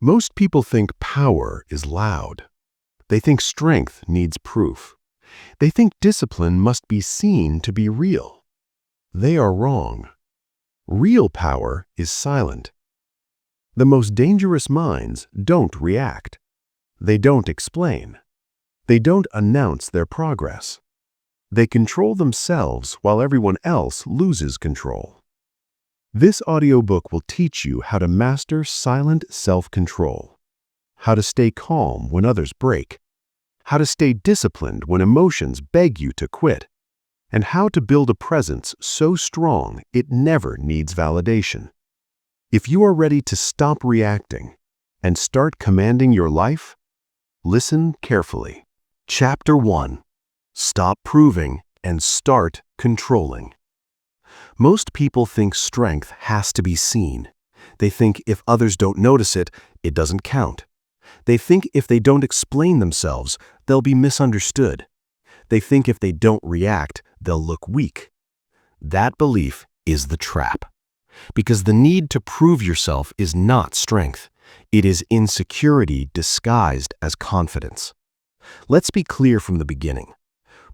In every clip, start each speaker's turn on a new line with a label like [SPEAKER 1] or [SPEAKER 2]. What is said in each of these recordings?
[SPEAKER 1] Most people think power is loud. They think strength needs proof. They think discipline must be seen to be real. They are wrong. Real power is silent. The most dangerous minds don't react. They don't explain. They don't announce their progress. They control themselves while everyone else loses control. This audiobook will teach you how to master silent self-control, how to stay calm when others break, how to stay disciplined when emotions beg you to quit, and how to build a presence so strong it never needs validation. If you are ready to stop reacting and start commanding your life, listen carefully. Chapter 1. Stop proving and start controlling. Most people think strength has to be seen. They think if others don't notice it, it doesn't count. They think if they don't explain themselves, they'll be misunderstood. They think if they don't react, they'll look weak. That belief is the trap. Because the need to prove yourself is not strength. It is insecurity disguised as confidence. Let's be clear from the beginning.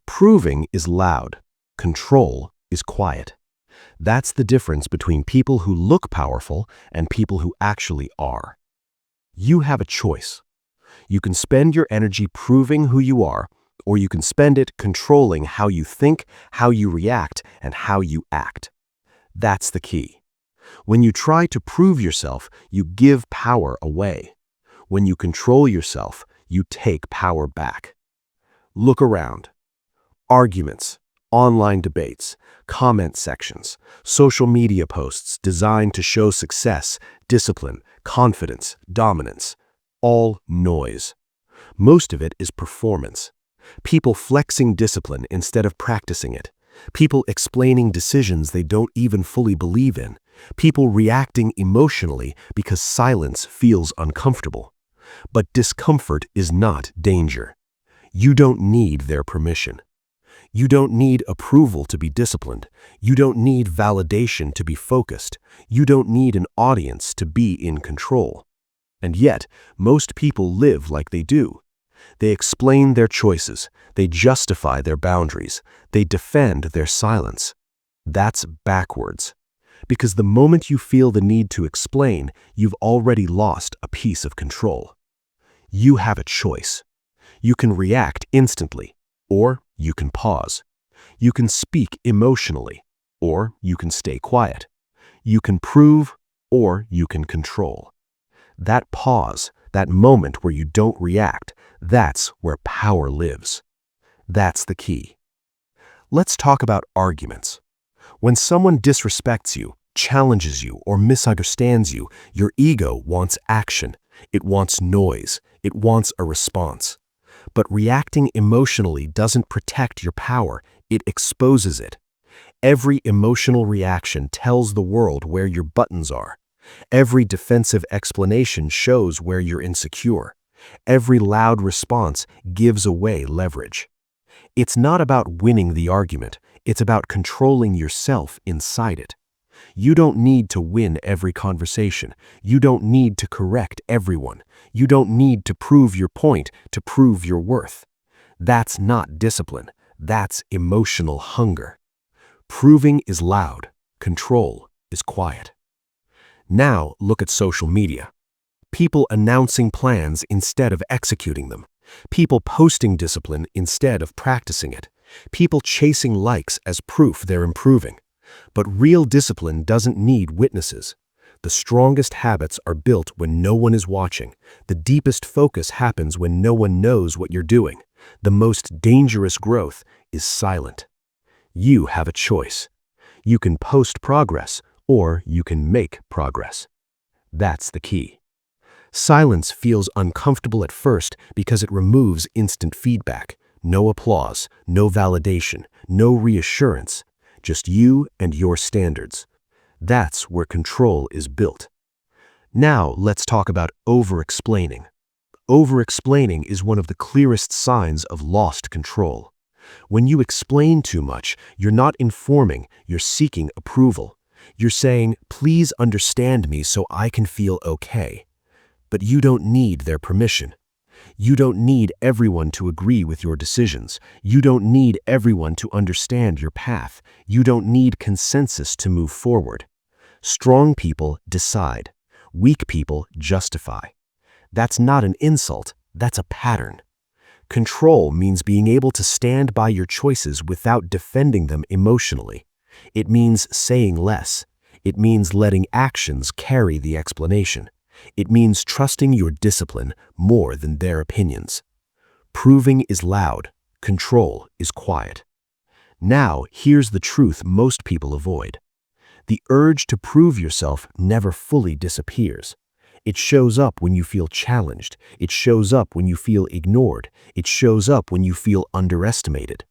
[SPEAKER 1] Proving is loud. Control is quiet. That's the difference between people who look powerful and people who actually are. You have a choice. You can spend your energy proving who you are, or you can spend it controlling how you think, how you react, and how you act. That's the key. When you try to prove yourself, you give power away. When you control yourself, you take power back. Look around. Arguments, online debates, comment sections, social media posts designed to show success, discipline, confidence, dominance. All noise. Most of it is performance. People flexing discipline instead of practicing it. People explaining decisions they don't even fully believe in. People reacting emotionally because silence feels uncomfortable. But discomfort is not danger. You don't need their permission. You don't need approval to be disciplined. You don't need validation to be focused. You don't need an audience to be in control. And yet, most people live like they do. They explain their choices. They justify their boundaries. They defend their silence. That's backwards. Because the moment you feel the need to explain, you've already lost a piece of control. You have a choice. You can react instantly, or you can pause. You can speak emotionally, or you can stay quiet. You can prove, or you can control. That pause, that moment where you don't react, that's where power lives. That's the key. Let's talk about arguments. When someone disrespects you, challenges you, or misunderstands you, your ego wants action. It wants noise. It wants a response. But reacting emotionally doesn't protect your power, it exposes it. Every emotional reaction tells the world where your buttons are. Every defensive explanation shows where you're insecure. Every loud response gives away leverage. It's not about winning the argument, it's about controlling yourself inside it. You don't need to win every conversation. You don't need to correct everyone. You don't need to prove your point to prove your worth. That's not discipline. That's emotional hunger. Proving is loud. Control is quiet. Now look at social media. People announcing plans instead of executing them. People posting discipline instead of practicing it. People chasing likes as proof they're improving. But real discipline doesn't need witnesses. The strongest habits are built when no one is watching. The deepest focus happens when no one knows what you're doing. The most dangerous growth is silent. You have a choice. You can post progress, or you can make progress. That's the key. Silence feels uncomfortable at first because it removes instant feedback. No applause, no validation, no reassurance. Just you and your standards. That's where control is built. Now let's talk about over-explaining. Over-explaining is one of the clearest signs of lost control. When you explain too much, you're not informing, you're seeking approval. You're saying, please understand me so I can feel okay. But you don't need their permission. You don't need everyone to agree with your decisions. You don't need everyone to understand your path. You don't need consensus to move forward. Strong people decide. Weak people justify. That's not an insult, that's a pattern. Control means being able to stand by your choices without defending them emotionally. It means saying less. It means letting actions carry the explanation. It means trusting your discipline more than their opinions. Proving is loud. Control is quiet. Now, here's the truth most people avoid. The urge to prove yourself never fully disappears. It shows up when you feel challenged. It shows up when you feel ignored. It shows up when you feel underestimated.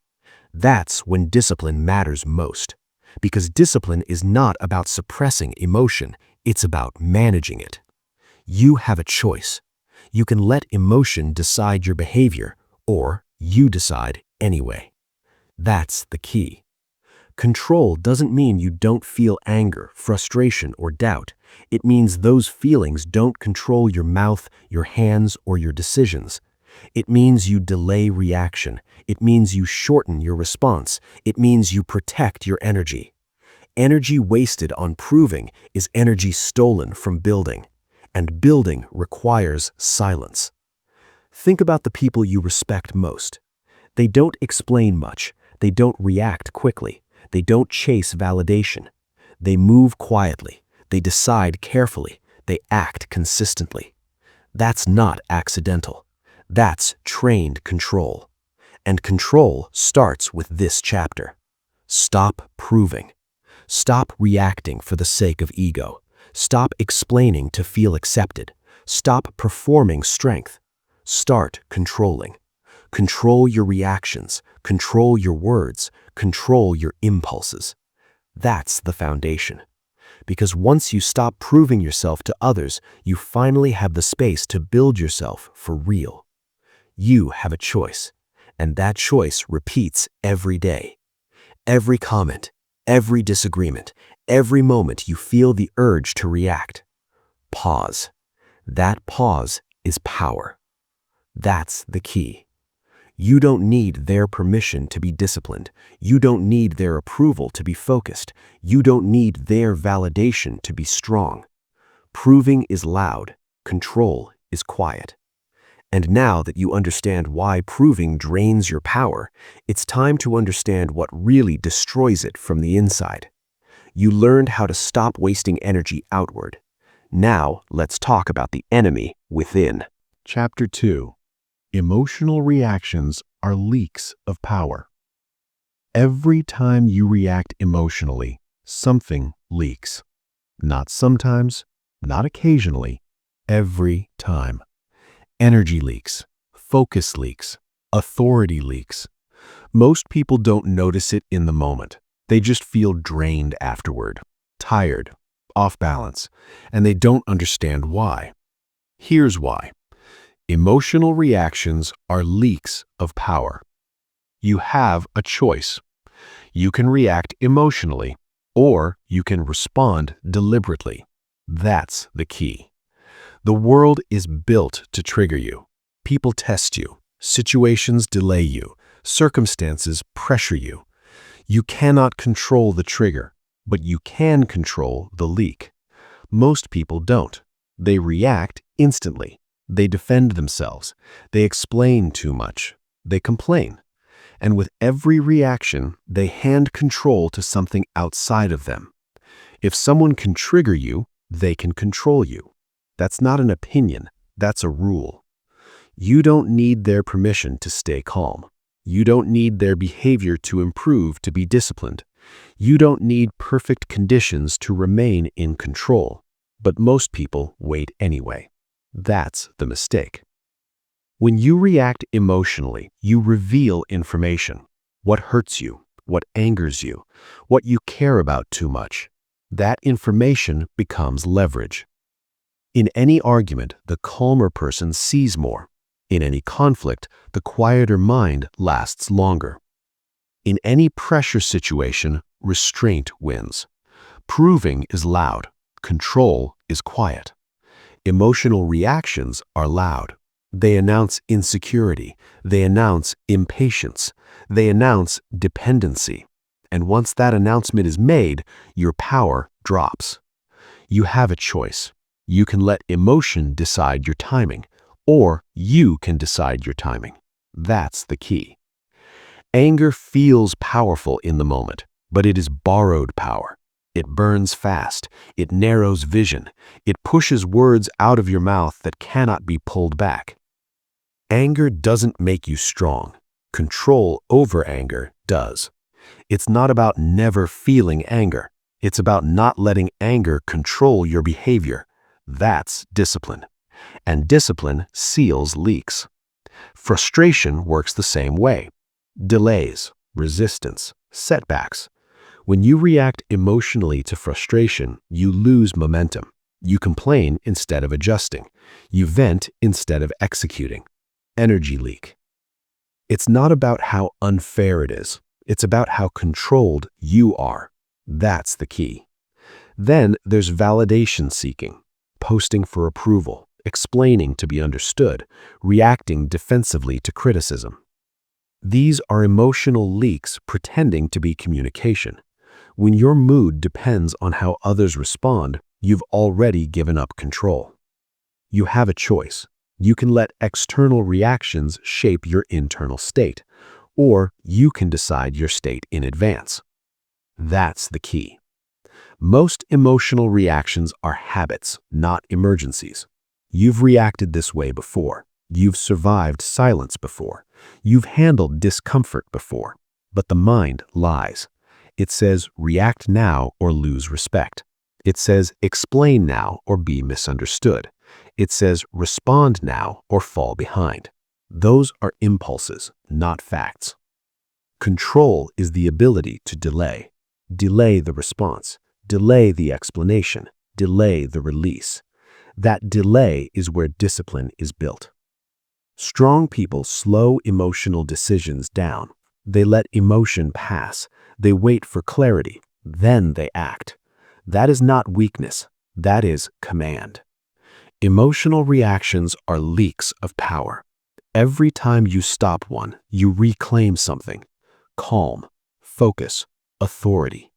[SPEAKER 1] That's when discipline matters most. Because discipline is not about suppressing emotion, it's about managing it. You have a choice. You can let emotion decide your behavior, or you decide anyway. That's the key. Control doesn't mean you don't feel anger, frustration, or doubt. It means those feelings don't control your mouth, your hands, or your decisions. It means you delay reaction. It means you shorten your response. It means you protect your energy. Energy wasted on proving is energy stolen from building, and building requires silence. Think about the people you respect most. They don't explain much. They don't react quickly. They don't chase validation. They move quietly. They decide carefully. They act consistently. That's not accidental. That's trained control. And control starts with this chapter. Stop proving. Stop reacting for the sake of ego. Stop explaining to feel accepted. Stop performing strength. Start controlling. Control your reactions. Control your words. Control your impulses. That's the foundation. Because once you stop proving yourself to others, you finally have the space to build yourself for real. You have a choice, and that choice repeats every day. Every comment, every disagreement, every moment you feel the urge to react. Pause. That pause is power. That's the key. You don't need their permission to be disciplined. You don't need their approval to be focused. You don't need their validation to be strong. Proving is loud. Control is quiet. And now that you understand why proving drains your power, it's time to understand what really destroys it from the inside. You learned how to stop wasting energy outward. Now, let's talk about the enemy within. Chapter 2. Emotional reactions are leaks of power. Every time you react emotionally, something leaks. Not sometimes, not occasionally, every time. Energy leaks, focus leaks, authority leaks. Most people don't notice it in the moment. They just feel drained afterward, tired, off balance, and they don't understand why. Here's why. Emotional reactions are leaks of power. You have a choice. You can react emotionally, or you can respond deliberately. That's the key. The world is built to trigger you. People test you. Situations delay you. Circumstances pressure you. You cannot control the trigger, but you can control the leak. Most people don't. They react instantly. They defend themselves. They explain too much. They complain. And with every reaction, they hand control to something outside of them. If someone can trigger you, they can control you. That's not an opinion. That's a rule. You don't need their permission to stay calm. You don't need their behavior to improve to be disciplined. You don't need perfect conditions to remain in control. But most people wait anyway. That's the mistake. When you react emotionally, you reveal information. What hurts you, what angers you, what you care about too much. That information becomes leverage. In any argument, the calmer person sees more. In any conflict, the quieter mind lasts longer. In any pressure situation, restraint wins. Proving is loud. Control is quiet. Emotional reactions are loud. They announce insecurity. They announce impatience. They announce dependency. And once that announcement is made, your power drops. You have a choice. You can let emotion decide your timing, or you can decide your timing. That's the key. Anger feels powerful in the moment, but it is borrowed power. It burns fast. It narrows vision. It pushes words out of your mouth that cannot be pulled back. Anger doesn't make you strong. Control over anger does. It's not about never feeling anger. It's about not letting anger control your behavior. That's discipline. And discipline seals leaks. Frustration works the same way. Delays, resistance, setbacks. When you react emotionally to frustration, you lose momentum. You complain instead of adjusting. You vent instead of executing. Energy leak. It's not about how unfair it is. It's about how controlled you are. That's the key. Then there's validation seeking, posting for approval, explaining to be understood, reacting defensively to criticism. These are emotional leaks pretending to be communication. When your mood depends on how others respond, you've already given up control. You have a choice. You can let external reactions shape your internal state, or you can decide your state in advance. That's the key. Most emotional reactions are habits, not emergencies. You've reacted this way before. You've survived silence before. You've handled discomfort before. But the mind lies. It says, react now or lose respect. It says, explain now or be misunderstood. It says, respond now or fall behind. Those are impulses, not facts. Control is the ability to delay. Delay the response. Delay the explanation. Delay the release. That delay is where discipline is built. Strong people slow emotional decisions down. They let emotion pass. They wait for clarity. Then they act. That is not weakness. That is command. Emotional reactions are leaks of power. Every time you stop one, you reclaim something. Calm, focus, authority.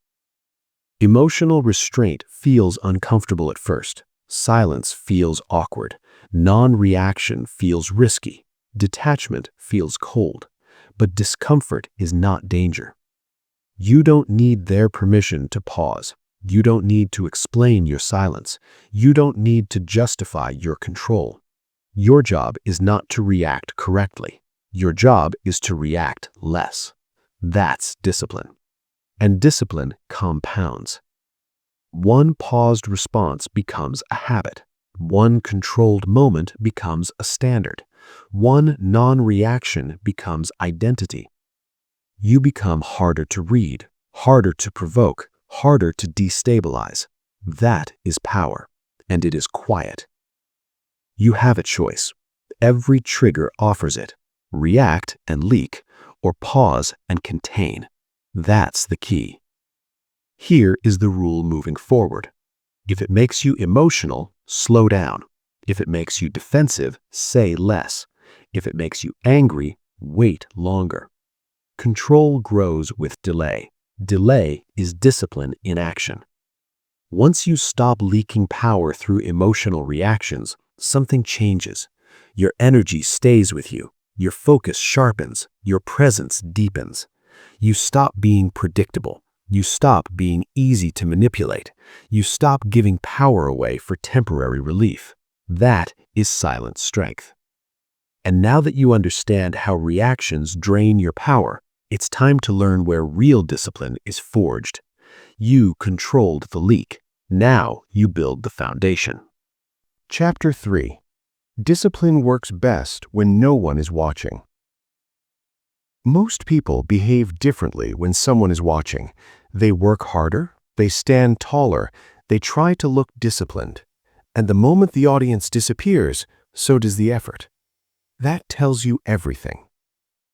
[SPEAKER 1] Emotional restraint feels uncomfortable at first. Silence feels awkward. Non-reaction feels risky. Detachment feels cold. But discomfort is not danger. You don't need their permission to pause. You don't need to explain your silence. You don't need to justify your control. Your job is not to react correctly. Your job is to react less. That's discipline. And discipline compounds. One paused response becomes a habit. One controlled moment becomes a standard. One non-reaction becomes identity. You become harder to read, harder to provoke, harder to destabilize. That is power, and it is quiet. You have a choice. Every trigger offers it. React and leak, or pause and contain. That's the key. Here is the rule moving forward. If it makes you emotional, slow down. If it makes you defensive, say less. If it makes you angry, wait longer. Control grows with delay. Delay is discipline in action. Once you stop leaking power through emotional reactions, something changes. Your energy stays with you. Your focus sharpens. Your presence deepens. You stop being predictable. You stop being easy to manipulate. You stop giving power away for temporary relief. That is silent strength. And now that you understand how reactions drain your power, it's time to learn where real discipline is forged. You controlled the leak. Now you build the foundation. Chapter 3. Discipline works best when no one is watching. Most people behave differently when someone is watching. They work harder, they stand taller, they try to look disciplined. And the moment the audience disappears, so does the effort. That tells you everything.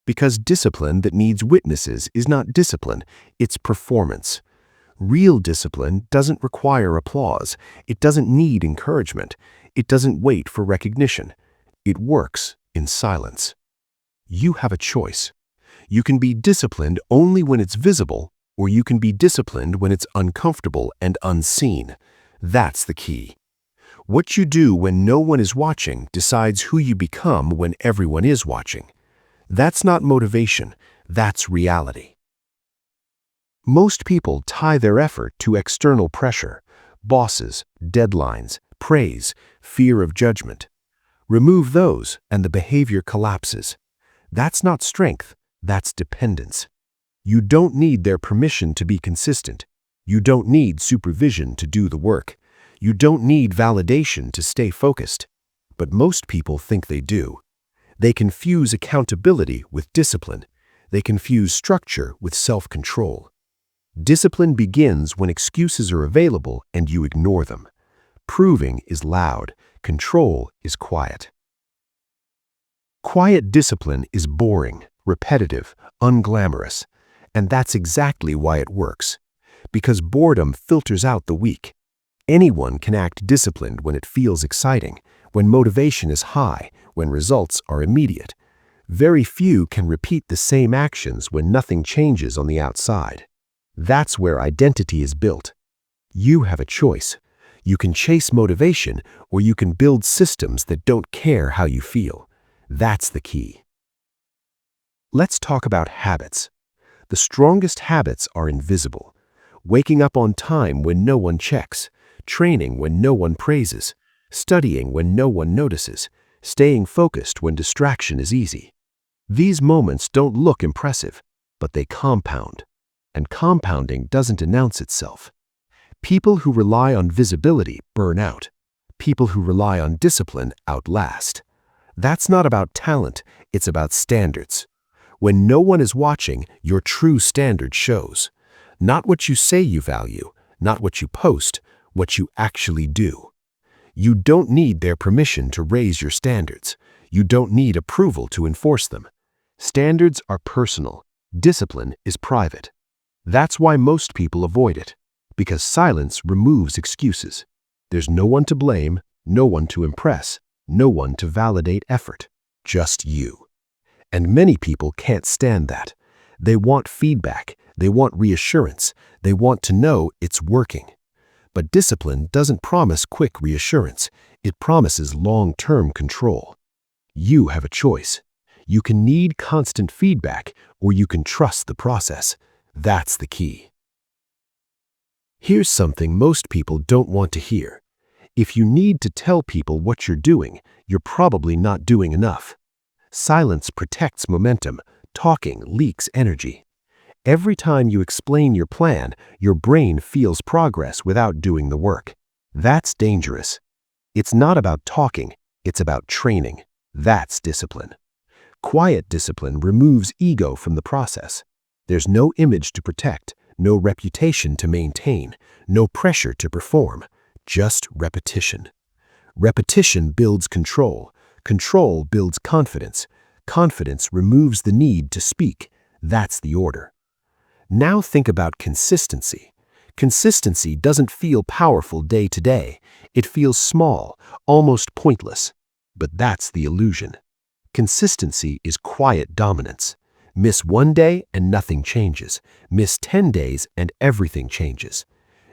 [SPEAKER 1] Because discipline that needs witnesses is not discipline, it's performance. Real discipline doesn't require applause. It doesn't need encouragement. It doesn't wait for recognition. It works in silence. You have a choice. You can be disciplined only when it's visible, or you can be disciplined when it's uncomfortable and unseen. That's the key. What you do when no one is watching decides who you become when everyone is watching. That's not motivation, that's reality. Most people tie their effort to external pressure, bosses, deadlines, praise, fear of judgment. Remove those and the behavior collapses. That's not strength, that's dependence. You don't need their permission to be consistent. You don't need supervision to do the work. You don't need validation to stay focused. But most people think they do. They confuse accountability with discipline. They confuse structure with self-control. Discipline begins when excuses are available and you ignore them. Proving is loud. Control is quiet. Quiet discipline is boring, repetitive, unglamorous. And that's exactly why it works. Because boredom filters out the weak. Anyone can act disciplined when it feels exciting, when motivation is high, when results are immediate. Very few can repeat the same actions when nothing changes on the outside. That's where identity is built. You have a choice. You can chase motivation, or you can build systems that don't care how you feel. That's the key. Let's talk about habits. The strongest habits are invisible. Waking up on time when no one checks, training when no one praises, studying when no one notices, staying focused when distraction is easy. These moments don't look impressive, but they compound. And compounding doesn't announce itself. People who rely on visibility burn out. People who rely on discipline outlast. That's not about talent, it's about standards. When no one is watching, your true standard shows. Not what you say you value, not what you post, what you actually do. You don't need their permission to raise your standards. You don't need approval to enforce them. Standards are personal. Discipline is private. That's why most people avoid it, because silence removes excuses. There's no one to blame, no one to impress, no one to validate effort, just you. And many people can't stand that. They want feedback, they want reassurance, they want to know it's working. But discipline doesn't promise quick reassurance, it promises long-term control. You have a choice. You can need constant feedback, or you can trust the process. That's the key. Here's something most people don't want to hear. If you need to tell people what you're doing, you're probably not doing enough. Silence protects momentum. Talking leaks energy. Every time you explain your plan, your brain feels progress without doing the work. That's dangerous. It's not about talking, it's about training. That's discipline. Quiet discipline removes ego from the process. There's no image to protect, no reputation to maintain, no pressure to perform, just repetition. Repetition builds control. Control builds confidence. Confidence removes the need to speak. That's the order. Now think about consistency. Consistency doesn't feel powerful day to day. It feels small, almost pointless. But that's the illusion. Consistency is quiet dominance. Miss one day and nothing changes. Miss 10 days and everything changes.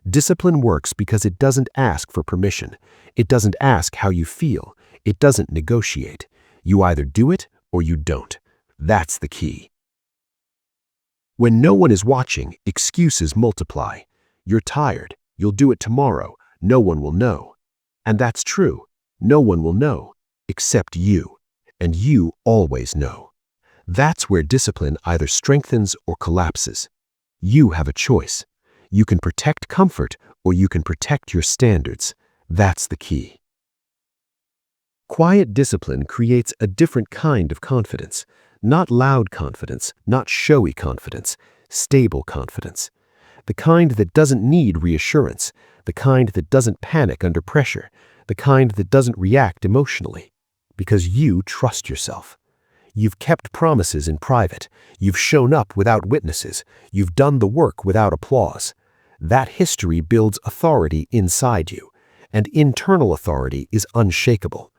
[SPEAKER 1] Discipline works because it doesn't ask for permission. It doesn't ask how you feel. It doesn't negotiate. You either do it or you don't. That's the key. When no one is watching, excuses multiply. You're tired. You'll do it tomorrow. No one will know. And that's true. No one will know, except you. And you always know. That's where discipline either strengthens or collapses. You have a choice. You can protect comfort or you can protect your standards. That's the key. Quiet discipline creates a different kind of confidence. Not loud confidence, not showy confidence, stable confidence. The kind that doesn't need reassurance, the kind that doesn't panic under pressure, the kind that doesn't react emotionally. Because you trust yourself. You've kept promises in private. You've shown up without witnesses. You've done the work without applause. That history builds authority inside you.
[SPEAKER 2] and internal authority is unshakable.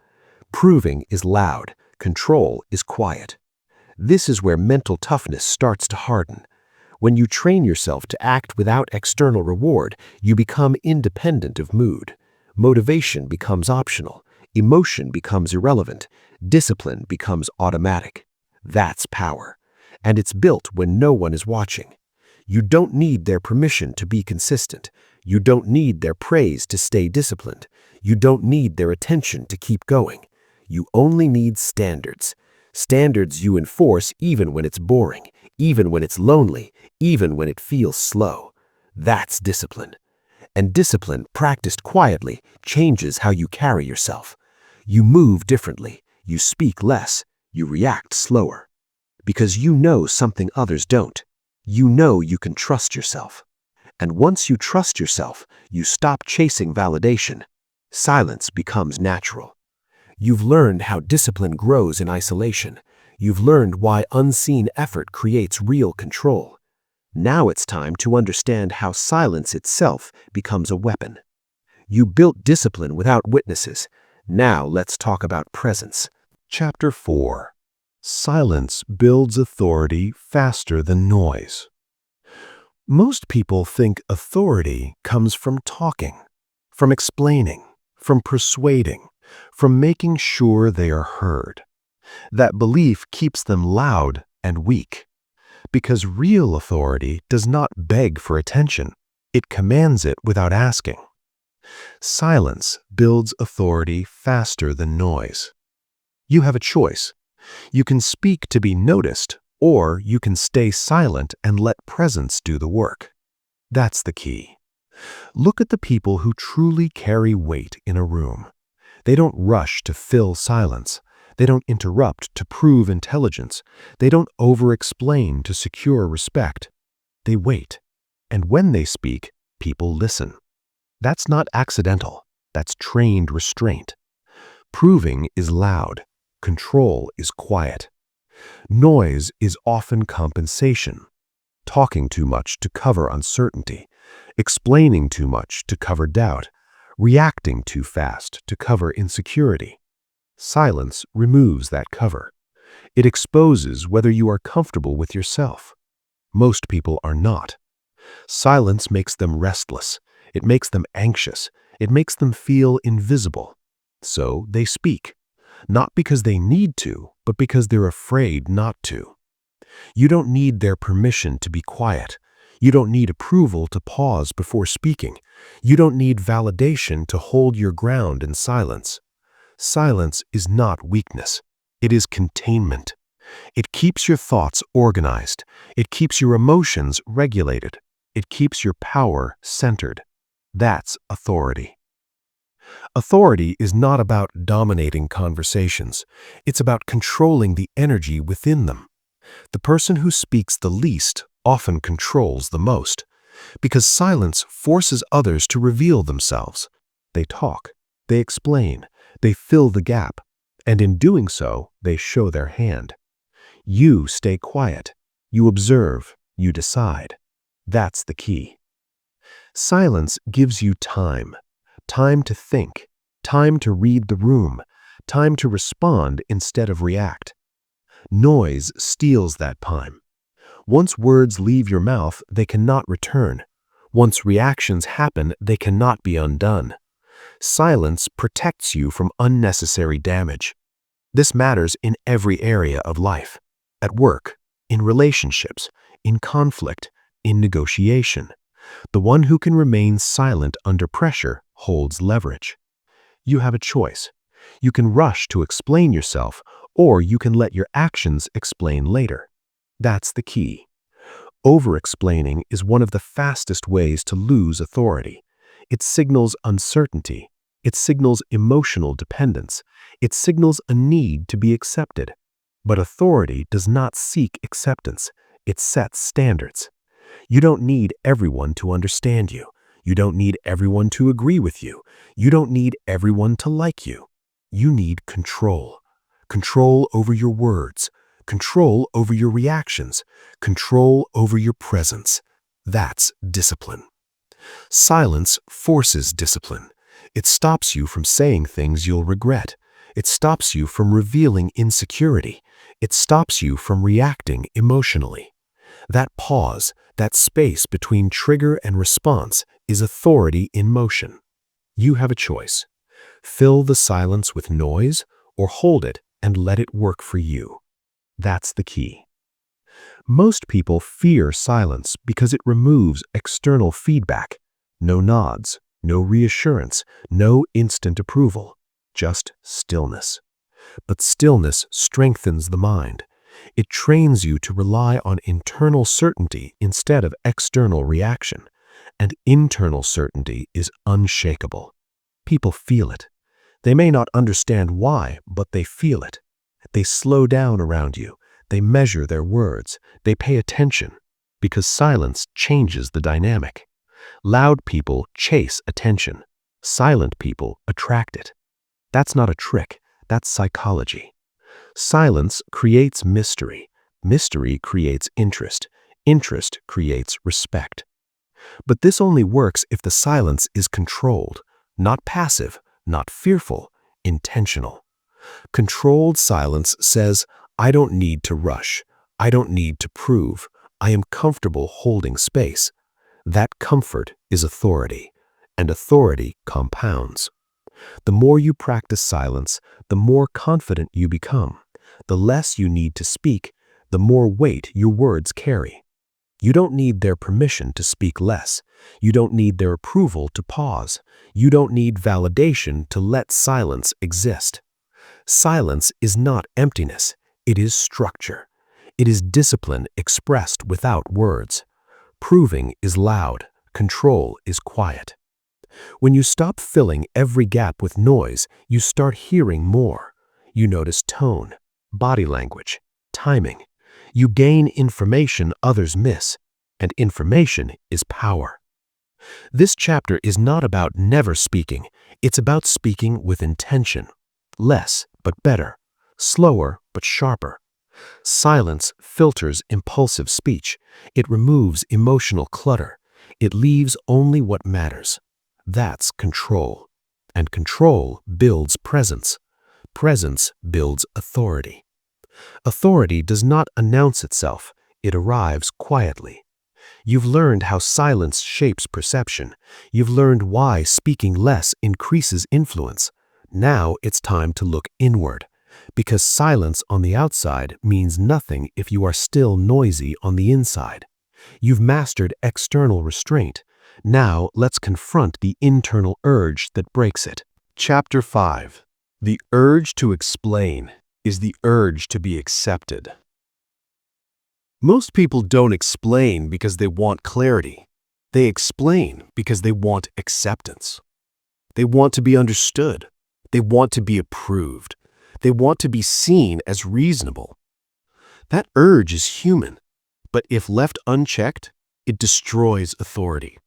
[SPEAKER 2] Proving is loud, control is quiet. This is where mental toughness starts to harden. When you train yourself to act without external reward, you become independent of mood. Motivation becomes optional. Emotion becomes irrelevant. Discipline becomes automatic. That's power. And it's built when no one is watching. You don't need their permission to be consistent. You don't need their praise to stay disciplined. You don't need their attention to keep going. You only need standards. Standards you enforce even when it's boring, even when it's lonely, even when it feels slow. That's discipline. And discipline, practiced quietly, changes how you carry yourself. You move differently, you speak less, you react slower. Because you know something others don't. You know you can trust yourself. And once you trust yourself, you stop chasing validation. Silence becomes natural. You've learned how discipline grows in isolation. You've learned why unseen effort creates real control. Now it's time to understand how silence itself becomes a weapon. You built discipline without witnesses. Now let's talk about presence.
[SPEAKER 1] Chapter 4. Silence builds authority faster than noise. Most people think authority comes from talking, from explaining, from persuading, from making sure they are heard. That belief keeps them loud and weak. Because real authority does not beg for attention, it commands it without asking. Silence builds authority faster than noise. You have a choice. You can speak to be noticed, or you can stay silent and let presence do the work. That's the key. Look at the people who truly carry weight in a room. They don't rush to fill silence. They don't interrupt to prove intelligence. They don't over-explain to secure respect. They wait. And when they speak, people listen. That's not accidental. That's trained restraint. Proving is loud. Control is quiet. Noise is often compensation. Talking too much to cover uncertainty. Explaining too much to cover doubt. Reacting too fast to cover insecurity. Silence removes that cover. It exposes whether you are comfortable with yourself. Most people are not. Silence makes them restless. It makes them anxious. It makes them feel invisible. So they speak. Not because they need to, but because they're afraid not to. You don't need their permission to be quiet. You don't need approval to pause before speaking. You don't need validation to hold your ground in silence. Silence is not weakness. It is containment. It keeps your thoughts organized. It keeps your emotions regulated. It keeps your power centered. That's authority. Authority is not about dominating conversations. It's about controlling the energy within them. The person who speaks the least often controls the most, because silence forces others to reveal themselves. They talk, they explain, they fill the gap, and in doing so, they show their hand. You stay quiet. You observe. You decide. That's the key. Silence gives you time. Time to think. Time to read the room. Time to respond instead of react. Noise steals that time. Once words leave your mouth, they cannot return. Once reactions happen, they cannot be undone. Silence protects you from unnecessary damage. This matters in every area of life. At work, in relationships, in conflict, in negotiation. The one who can remain silent under pressure holds leverage. You have a choice. You can rush to explain yourself, or you can let your actions explain later. That's the key. Over-explaining is one of the fastest ways to lose authority. It signals uncertainty. It signals emotional dependence. It signals a need to be accepted. But authority does not seek acceptance. It sets standards. You don't need everyone to understand you. You don't need everyone to agree with you. You don't need everyone to like you. You need control. Control over your words. Control over your reactions. Control over your presence. That's discipline. Silence forces discipline.
[SPEAKER 2] It stops you from saying things you'll regret. It stops you from revealing insecurity. It stops you from reacting emotionally. That pause, that space between trigger and response, is authority in motion. You have a choice. Fill the silence with noise or hold it and let it work for you. That's the key. Most people fear silence because it removes external feedback. No nods, no reassurance, no instant approval, just stillness. But stillness strengthens the mind. It trains you to rely on internal certainty instead of external reaction. And internal certainty is unshakable. People feel it. They may not understand why, but they feel it. They slow down around you. They measure their words. They pay attention. Because silence changes the dynamic. Loud people chase attention. Silent people attract it. That's not a trick. That's psychology. Silence creates mystery. Mystery creates interest. Interest creates respect. But this only works if the silence is controlled, not passive, not fearful, intentional. Controlled silence says, I don't need to rush. I don't need to prove. I am comfortable holding space. That comfort is authority, and authority compounds. The more you practice silence, the more confident you become. The less you need to speak, the more weight your words carry. You don't need their permission to speak less. You don't need their approval to pause. You don't need validation to let silence exist. Silence is not emptiness. It is structure. It is discipline expressed without words. Proving is loud. Control is quiet. When you stop filling every gap with noise, you start hearing more. You notice tone, body language, timing. You gain information others miss, and information is power. This chapter is not about never speaking. It's about speaking with intention. Less, but better. Slower, but sharper. Silence filters impulsive speech. It removes emotional clutter. It leaves only what matters. That's control. And control builds presence. Presence builds authority. Authority does not announce itself. It arrives quietly. You've learned how silence shapes perception. You've learned why speaking less increases influence. Now it's time to look inward. Because silence on the outside means nothing if you are still noisy on the inside. You've mastered external restraint. Now let's confront the internal urge that breaks it. Chapter 5. The urge to explain is the urge to be accepted. Most people don't explain because they want clarity. They explain because they want acceptance. They want to be understood. They want to be approved. They want to be seen as reasonable. That urge is human, but if left unchecked, it destroys authority.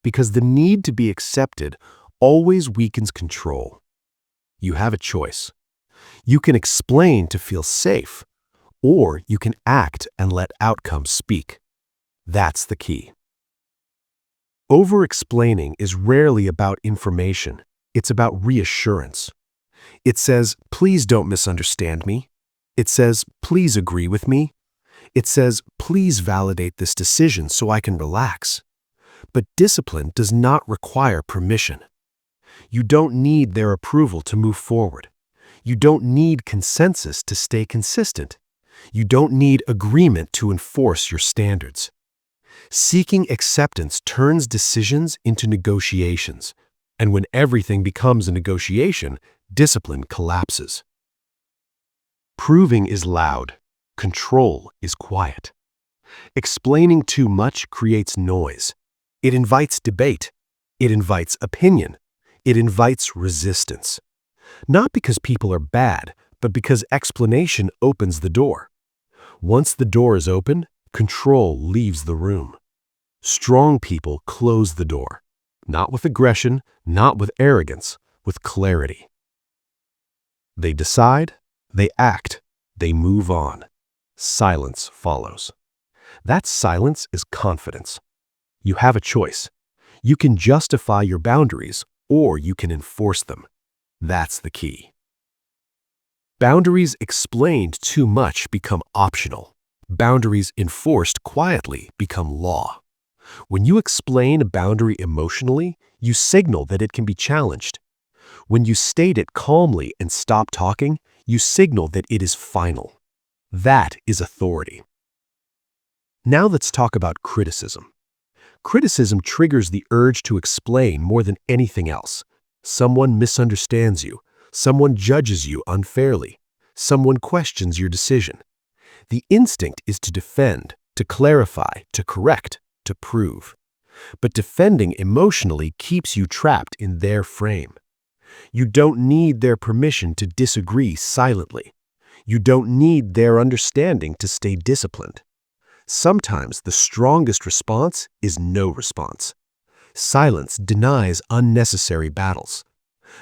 [SPEAKER 2] Because the need to be accepted always weakens control. You have a choice. You can explain to feel safe, or you can act and let outcomes speak. That's the key. Over-explaining is rarely about information. It's about reassurance. It says, please don't misunderstand me. It says, please agree with me. It says, please validate this decision so I can relax. But discipline does not require permission. You don't need their approval to move forward. You don't need consensus to stay consistent. You don't need agreement to enforce your standards. Seeking acceptance turns decisions into negotiations. And when everything becomes a negotiation, discipline collapses. Proving is loud. Control is quiet. Explaining too much creates noise. It invites debate. It invites opinion. It invites resistance. Not because people are bad, but because explanation opens the door. Once the door is open, control leaves the room. Strong people close the door. Not with aggression, not with arrogance, with clarity. They decide, they act, they move on. Silence follows. That silence is confidence. You have a choice. You can justify your boundaries, or you can enforce them. That's the key. Boundaries explained too much become optional. Boundaries enforced quietly become law. When you explain a boundary emotionally, you signal that it can be challenged. When you state it calmly and stop talking, you signal that it is final. That is authority. Now let's talk about criticism. Criticism triggers the urge to explain more than anything else. Someone misunderstands you. Someone judges you unfairly. Someone questions your decision. The instinct is to defend, to clarify, to correct, to prove. But defending emotionally keeps you trapped in their frame. You don't need their permission to disagree silently. You don't need their understanding to stay disciplined. Sometimes the strongest response is no response. Silence denies unnecessary battles.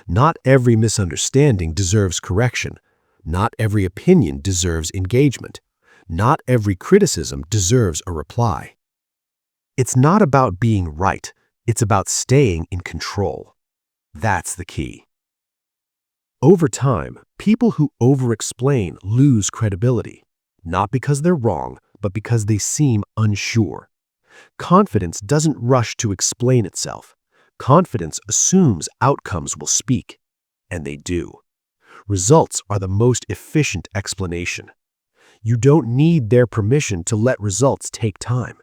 [SPEAKER 2] Not every misunderstanding deserves correction. Not every opinion deserves engagement. Not every criticism deserves a reply. It's not about being right. It's about staying in control. That's the key. Over time, people who over-explain lose credibility, not because they're wrong, but because they seem unsure. Confidence doesn't rush to explain itself. Confidence assumes outcomes will speak, and they do. Results are the most efficient explanation. You don't need their permission to let results take time.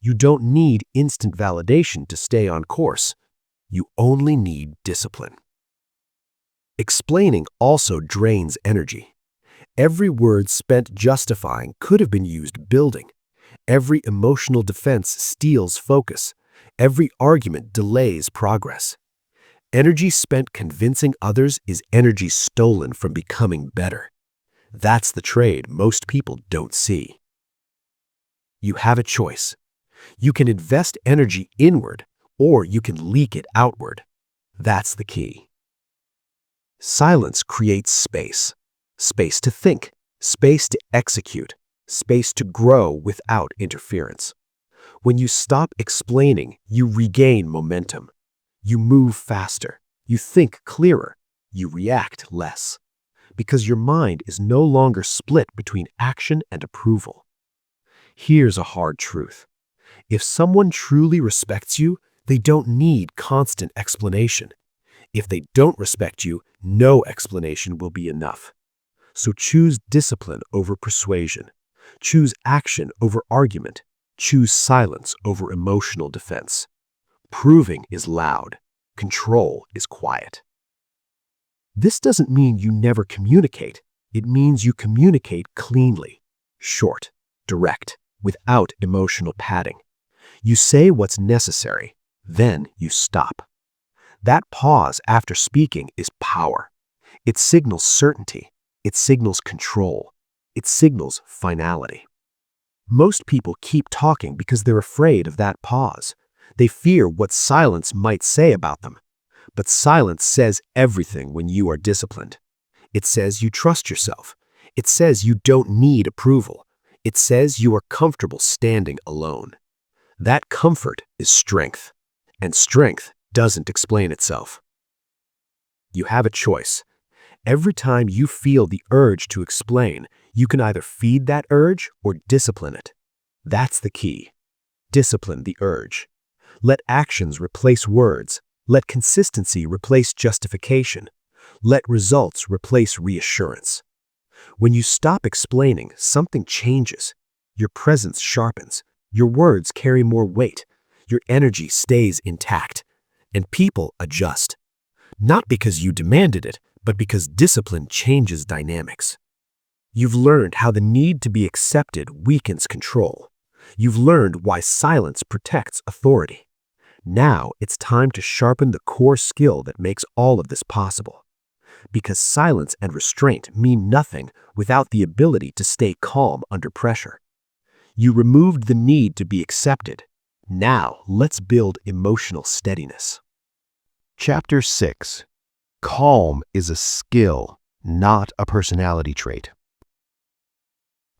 [SPEAKER 2] You don't need instant validation to stay on course. You only need discipline. Explaining also drains energy. Every word spent justifying could have been used building. Every emotional defense steals focus. Every argument delays progress. Energy spent convincing others is energy stolen from becoming better. That's the trade most people don't see. You have a choice. You can invest energy inward, or you can leak it outward. That's the key. Silence creates space. Space to think, space to execute, space to grow without interference. When you stop explaining, you regain momentum. You move faster. You think clearer. You react less. Because your mind is no longer split between action and approval. Here's a hard truth. If someone truly respects you, they don't need constant explanation. If they don't respect you, no explanation will be enough. So choose discipline over persuasion. Choose action over argument. Choose silence over emotional defense. Proving is loud. Control is quiet. This doesn't mean you never communicate. It means you communicate cleanly, short, direct, without emotional padding. You say what's necessary, then you stop. That pause after speaking is power. It signals certainty. It signals control. It signals finality. Most people keep talking because they're afraid of that pause. They fear what silence might say about them. But silence says everything when you are disciplined. It says you trust yourself. It says you don't need approval. It says you are comfortable standing alone. That comfort is strength, and strength doesn't explain itself. You have a choice. Every time you feel the urge to explain, you can either feed that urge or discipline it. That's the key. Discipline the urge. Let actions replace words. Let consistency replace justification. Let results replace reassurance. When you stop explaining, something changes. Your presence sharpens. Your words carry more weight. Your energy stays intact. And people adjust. Not because you demanded it, but because discipline changes dynamics. You've learned how the need to be accepted weakens control. You've learned why silence protects authority. Now it's time to sharpen the core skill that makes all of this possible. Because silence and restraint mean nothing without the ability to stay calm under pressure. You removed the need to be accepted. Now let's build emotional steadiness.
[SPEAKER 1] Chapter 6. Calm is a skill, not a personality trait.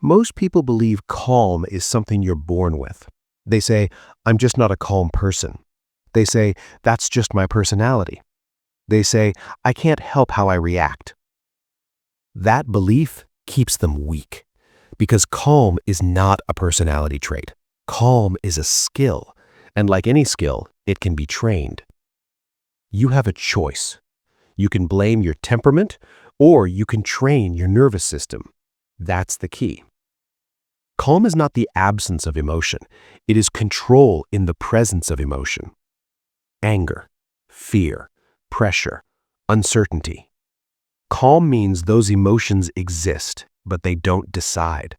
[SPEAKER 1] Most people believe calm is something you're born with. They say, I'm just not a calm person. They say, that's just my personality.
[SPEAKER 2] They say, "I can't help how I react." That belief keeps them weak, because calm is not a personality trait. Calm is a skill, and like any skill, it can be trained. You have a choice. You can blame your temperament, or you can train your nervous system. That's the key. Calm is not the absence of emotion. It is control in the presence of emotion. Anger, fear, pressure, uncertainty. Calm means those emotions exist, but they don't decide.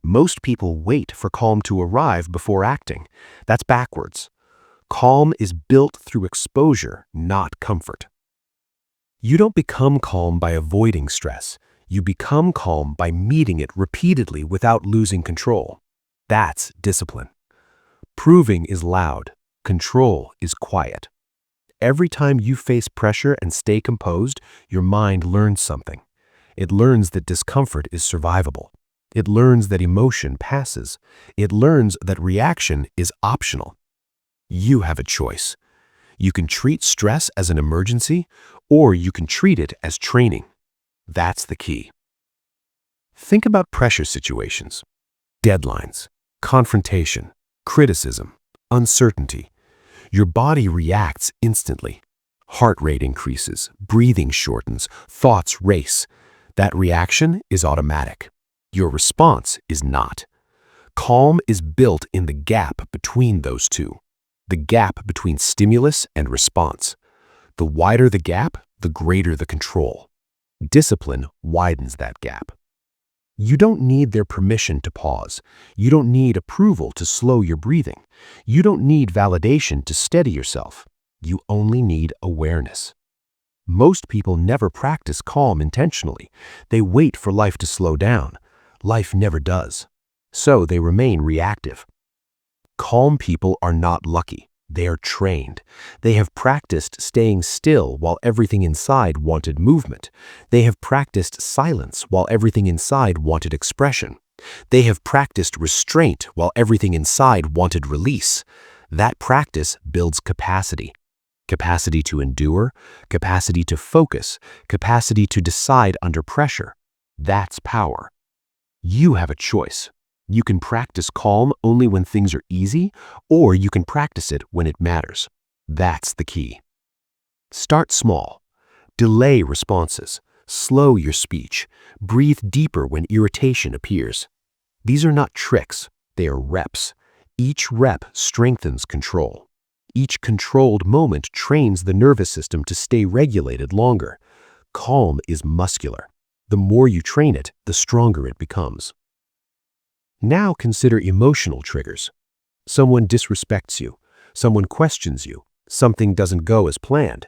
[SPEAKER 2] Most people wait for calm to arrive before acting. That's backwards. Calm is built through exposure, not comfort. You don't become calm by avoiding stress. You become calm by meeting it repeatedly without losing control. That's discipline. Proving is loud. Control is quiet. Every time you face pressure and stay composed, your mind learns something. It learns that discomfort is survivable. It learns that emotion passes. It learns that reaction is optional. You have a choice. You can treat stress as an emergency, or you can treat it as training. That's the key. Think about pressure situations, deadlines, confrontation, criticism, uncertainty. Your body reacts instantly. Heart rate increases, breathing shortens, thoughts race. That reaction is automatic. Your response is not. Calm is built in the gap between those two, the gap between stimulus and response. The wider the gap, the greater the control. Discipline widens that gap. You don't need their permission to pause. You don't need approval to slow your breathing. You don't need validation to steady yourself. You only need awareness. Most people never practice calm intentionally. They wait for life to slow down. Life never does. So they remain reactive. Calm people are not lucky. They are trained. They have practiced staying still while everything inside wanted movement. They have practiced silence while everything inside wanted expression. They have practiced restraint while everything inside wanted release. That practice builds capacity. Capacity to endure, capacity to focus, capacity to decide under pressure. That's power. You have a choice. You can practice calm only when things are easy, or you can practice it when it matters. That's the key. Start small. Delay responses. Slow your speech. Breathe deeper when irritation appears. These are not tricks. They are reps. Each rep strengthens control. Each controlled moment trains the nervous system to stay regulated longer. Calm is muscular. The more you train it, the stronger it becomes. Now consider emotional triggers. Someone disrespects you. Someone questions you. Something doesn't go as planned.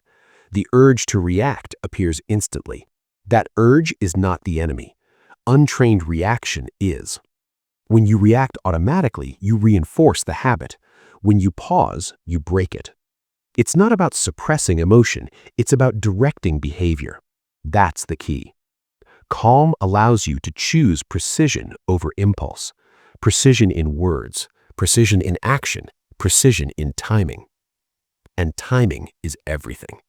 [SPEAKER 2] The urge to react appears instantly. That urge is not the enemy. Untrained reaction is. When you react automatically, you reinforce the habit. When you pause, you break it. It's not about suppressing emotion. It's about directing behavior. That's the key. Calm allows you to choose precision over impulse. Precision in words, precision in action, precision in timing. And timing is everything.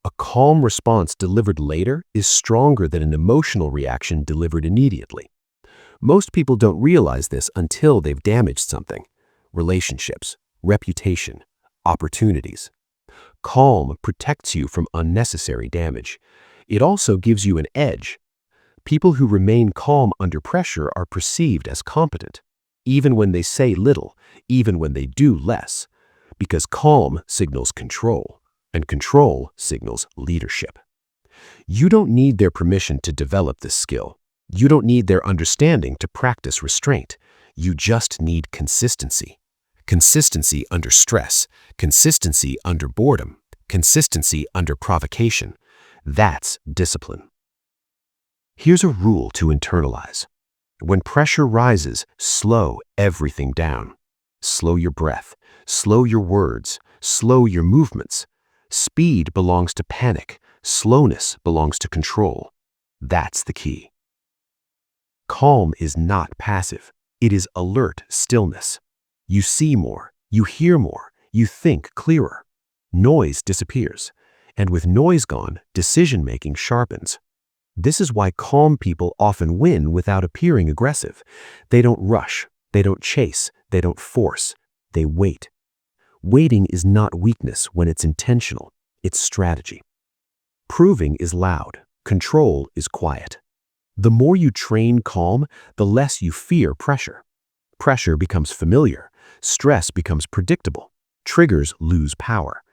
[SPEAKER 2] A calm response delivered later is stronger than an emotional reaction delivered immediately. Most people don't realize this until they've damaged something: relationships, reputation, opportunities. Calm protects you from unnecessary damage. It also gives you an edge. People who remain calm under pressure are perceived as competent, even when they say little, even when they do less, because calm signals control, and control signals leadership. You don't need their permission to develop this skill. You don't need their understanding to practice restraint. You just need consistency. Consistency under stress, consistency under boredom, consistency under provocation. That's discipline. Here's a rule to internalize. When pressure rises, slow everything down. Slow your breath, slow your words, slow your movements. Speed belongs to panic. Slowness belongs to control. That's the key. Calm is not passive. It is alert stillness. You see more, you hear more, you think clearer. Noise disappears. And with noise gone, decision-making sharpens. This is why calm people often win without appearing aggressive. They don't rush, they don't chase, they don't force, they wait. Waiting is not weakness when it's intentional, it's strategy. Proving is loud, control is quiet. The more you train calm, the less you fear pressure. Pressure becomes familiar, stress becomes predictable, triggers lose power.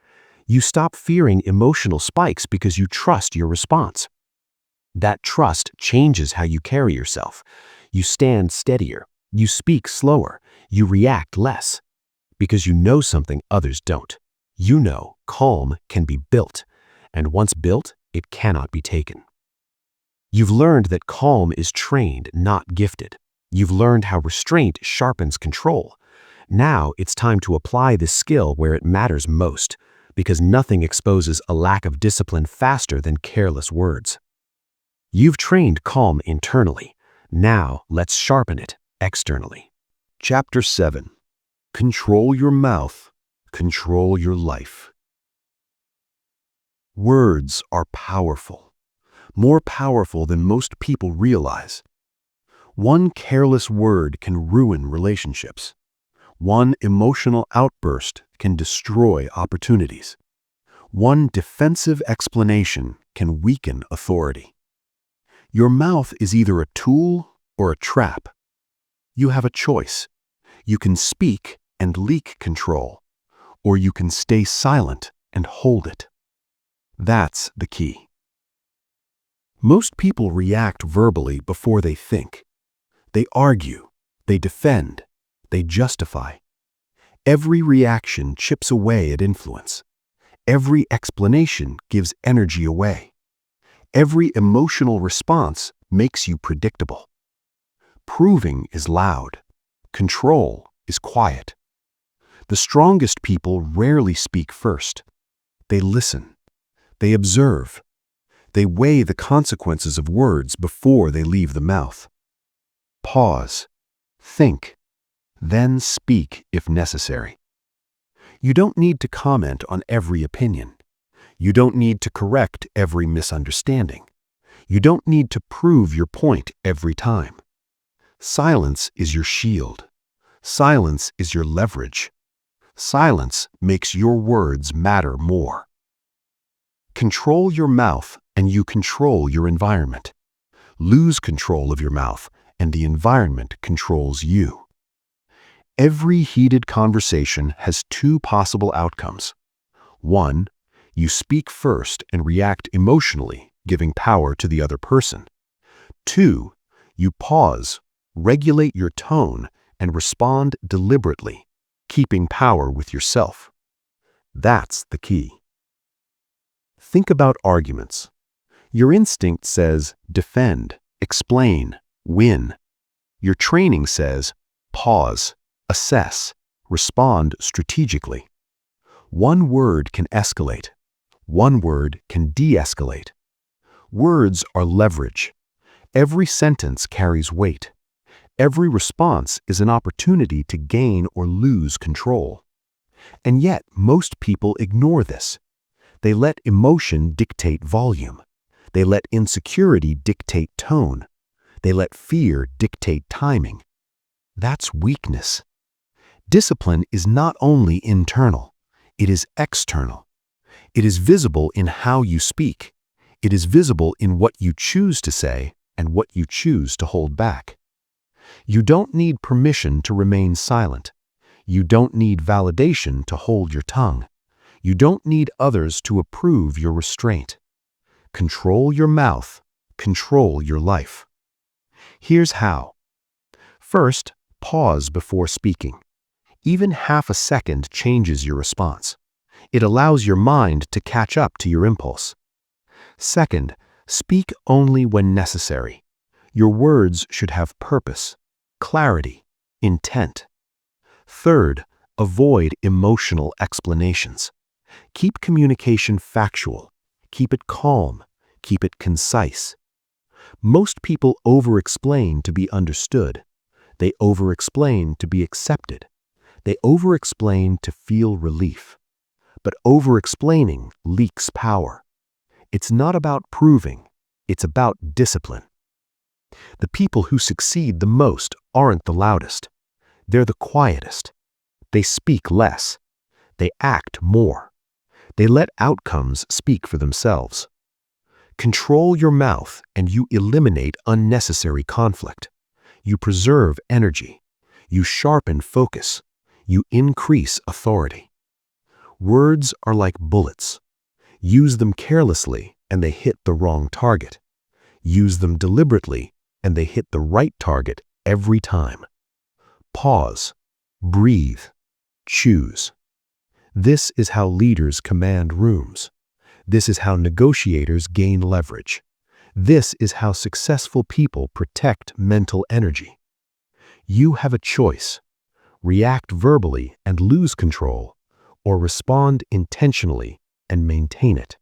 [SPEAKER 2] You stop fearing emotional spikes because you trust your response. That trust changes how you carry yourself. You stand steadier, you speak slower, you react less. Because you know something others don't. You know calm can be built, and once built, it cannot be taken. You've learned that calm is trained, not gifted. You've learned how restraint sharpens control. Now it's time to apply this skill where it matters most, because nothing exposes a lack of discipline faster than careless words. You've trained calm internally. Now let's sharpen it externally.
[SPEAKER 1] Chapter 7. Control your mouth. Control your life. Words are powerful. More powerful than most people realize. One careless word can ruin relationships. One emotional outburst can destroy opportunities. One defensive explanation can weaken authority. Your mouth is either a tool or a trap. You have a choice. You can speak and leak control, or you can stay silent and hold it. That's the key. Most people react verbally before they think. They argue, they defend, they justify. Every reaction chips away at influence. Every explanation gives energy away. Every emotional response makes you predictable. Proving is loud. Control is quiet. The strongest people rarely speak first. They listen. They observe. They weigh the consequences of words before they leave the mouth. Pause. Think. Then speak if necessary. You don't need to comment on every opinion. You don't need to correct every misunderstanding. You don't need to prove your point every time. Silence is your shield. Silence is your leverage. Silence makes your words matter more. Control your mouth and you control your environment. Lose control of your mouth and the environment controls you. Every heated conversation has two possible outcomes. 1, you speak first and react emotionally, giving power to the other person. 2, you pause, regulate your tone, and respond deliberately, keeping power with yourself. That's the key. Think about arguments. Your instinct says defend, explain, win. Your training says pause, assess, respond strategically. One word can escalate. One word can de-escalate. Words are leverage. Every sentence carries weight. Every response is an opportunity to gain or lose control. And yet, most people ignore this. They let emotion dictate volume. They let insecurity dictate tone. They let fear dictate timing. That's weakness. Discipline is not only internal, it is external. It is visible in how you speak. It is visible in what you choose to say and what you choose to hold back. You don't need permission to remain silent. You don't need validation to hold your tongue. You don't need others to approve your restraint. Control your mouth. Control your life. Here's how. First, pause before speaking. Even half a second changes your response. It allows your mind to catch up to your impulse. Second, speak only when necessary. Your words should have purpose, clarity, intent. Third, avoid emotional explanations. Keep communication factual. Keep it calm. Keep it concise. Most people over-explain to be understood. They over-explain to be accepted. They over-explain to feel relief.
[SPEAKER 2] but over-explaining leaks power. It's not about proving, it's about discipline. The people who succeed the most aren't the loudest. They're the quietest. They speak less. They act more. They let outcomes speak for themselves. Control your mouth and you eliminate unnecessary conflict. You preserve energy. You sharpen focus. You increase authority. Words are like bullets. Use them carelessly and they hit the wrong target. Use them deliberately and they hit the right target every time. Pause. Breathe. Choose. This is how leaders command rooms. This is how negotiators gain leverage. This is how successful people protect mental energy. You have a choice. React verbally and lose control, or respond intentionally and maintain it.